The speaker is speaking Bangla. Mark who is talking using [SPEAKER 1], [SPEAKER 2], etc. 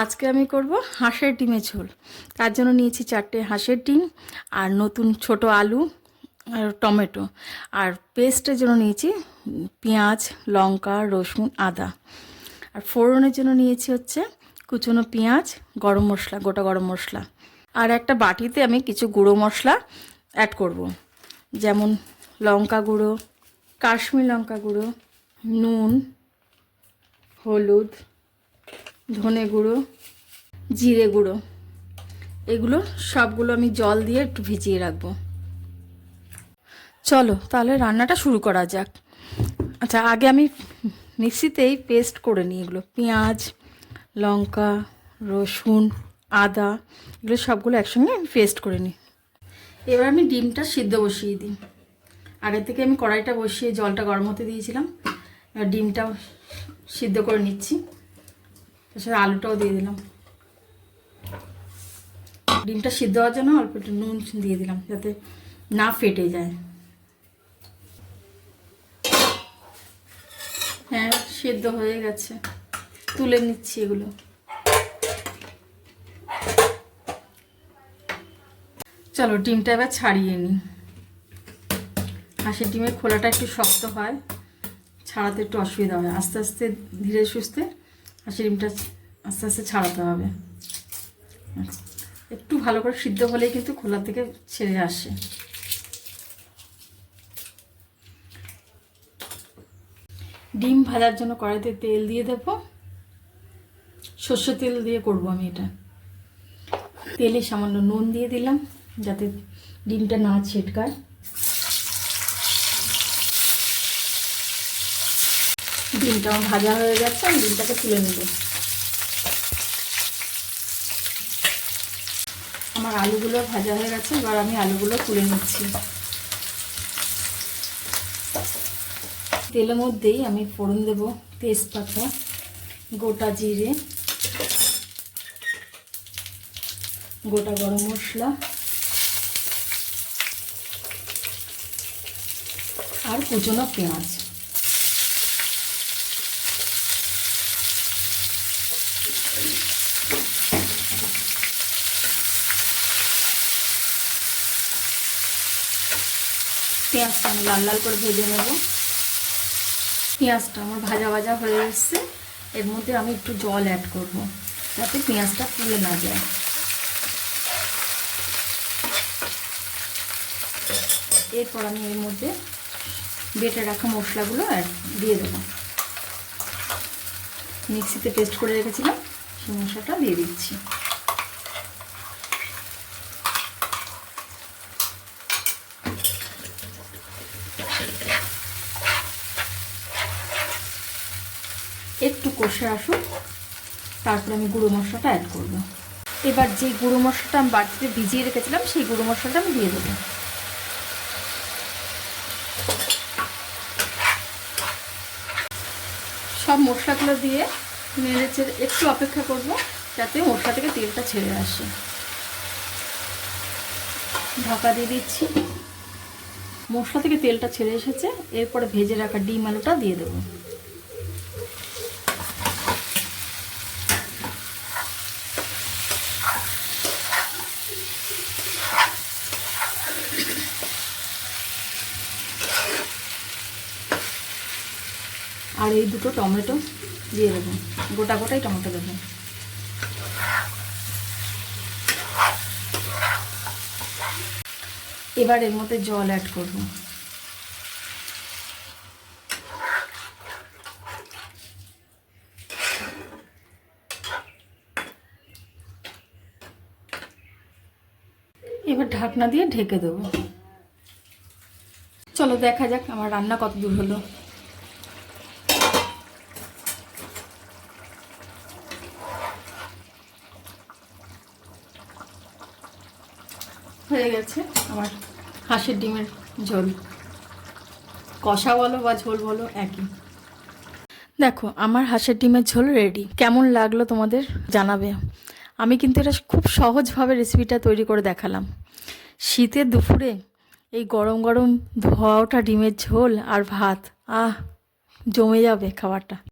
[SPEAKER 1] আজকে আমি করব হাঁসের ডিমের ঝোল। তার জন্য নিয়েছি 4টে হাঁসের ডিম আর নতুন ছোট আলু আর টমেটো। আর পেস্টের জন্য নিয়েছি পেঁয়াজ, লঙ্কা, রসুন, আদা। আর ফোড়নের জন্য নিয়েছি হচ্ছে কুচনো পেঁয়াজ, গরম মশলা, গোটা গরম মশলা। আর একটা বাটিতে আমি কিছু গুঁড়ো মশলা অ্যাড করব, যেমন লঙ্কা গুঁড়ো, কাশ্মীর লঙ্কা গুঁড়ো, নুন, হলুদ, ধনে গুঁড়ো, জিরে গুঁড়ো। এগুলো সবগুলো আমি জল দিয়ে একটু ভিজিয়ে রাখবো। চলো তাহলে রান্নাটা শুরু করা যাক। আচ্ছা, আগে আমি মিক্সিতেই পেস্ট করে নিই এগুলো, পেঁয়াজ, লঙ্কা, রসুন, আদা, এগুলো সবগুলো একসঙ্গে আমি পেস্ট করে নিই। এবার আমি ডিমটা সিদ্ধ বসিয়ে দিই। আগে থেকে আমি কড়াইটা বসিয়ে জলটা গরম হতে দিয়েছিলাম। এবার ডিমটাও সিদ্ধ করে নিচ্ছি, তার সাথে আলুটাও দিয়ে দিলাম। ডিমটা সিদ্ধ হওয়ার জন্য অল্প একটু নুন দিয়ে দিলাম, যাতে না ফেটে যায়। হ্যাঁ, সিদ্ধ হয়ে গেছে, তুলে নিচ্ছি এগুলো। চলো ডিমটা এবার ছাড়িয়ে নিই। হাঁসের ডিমের খোলাটা একটু শক্ত হয়, ছাড়াতে একটু অসুবিধা হয়। আস্তে আস্তে ধীরে সুস্থে হাঁসের ডিমটা আস্তে আস্তে ছাড়াতে হবে। একটু ভালো করে সিদ্ধ হলেই কিন্তু খোলা থেকে ছেড়ে আসে। ডিম ভাজার জন্য কড়াইতে তেল দিয়ে দেব। সর্ষের তেল দিয়ে করব আমি এটা। তেলে সামান্য নুন দিয়ে দিলাম, যাতে ডিমটা না ছিটকায়। ডিমটা আমার ভাজা হয়ে গেছে, আমি ডিমটাকে তুলে নেব। আমার আলুগুলো ভাজা হয়ে গেছে, এবার আমি আলুগুলো তুলে নিচ্ছি। তেলের মধ্যেই আমি ফোড়ন দেব তেজপাতা, গোটা জিরে, গোটা গরম মশলা আর কুচনো পেঁয়াজ। পেঁয়াজটা আমি লাল লাল করে ভেজে নেব। পেঁয়াজটা আমার ভাজা ভাজা হয়ে এসছে, এর মধ্যে আমি একটু জল অ্যাড করব, যাতে পেঁয়াজটা পুড়ে না যায়। এরপর আমি এর মধ্যে বেটে রাখা মশলাগুলো দিয়ে দেবো। মিক্সিতে পেস্ট করে রেখেছিলাম, সেই মশলাটা দিয়ে দিচ্ছি। একটু কষে আসুক, তারপরে আমি গুঁড়ো মশলাটা অ্যাড করব। এবার যে গুঁড়ো মশলাটা আমি বাড়িতে ভিজিয়ে রেখেছিলাম, সেই গুঁড়ো মশলাটা আমি দিয়ে দেবো। সব মশলাগুলো দিয়ে নেড়েচেড়ে একটু অপেক্ষা করব, যাতে মশলা থেকে তেলটা ছেড়ে আসে। ঢাকা দিয়ে দিচ্ছি। মশলা থেকে তেলটা ছেড়ে এসেছে, এরপরে ভেজে রাখা ডিম আলুটা দিয়ে দেবো। আর এই দুটো টমেটো দিয়ে দেবো, গোটা গোটাই টমেটো দেবো। এবার এর মধ্যে জল অ্যাড করব। এবার ঢাকনা দিয়ে ঢেকে দেবো। চলো দেখা যাক আমার রান্না কত দূর হলো। হয়ে গেছে আমার হাঁসের ডিমের ঝোল। কষা বলো বা ঝোল বলো একই। দেখো আমার হাঁসের ডিমের ঝোল রেডি। কেমন লাগলো তোমাদের জানাবে। আমি কিন্তু এটা খুব সহজভাবে রেসিপিটা তৈরি করে দেখালাম। শীতের দুপুরে এই গরম গরম ধোয়া ওঠা ডিমের ঝোল আর ভাত, জমে যাবে খাবারটা।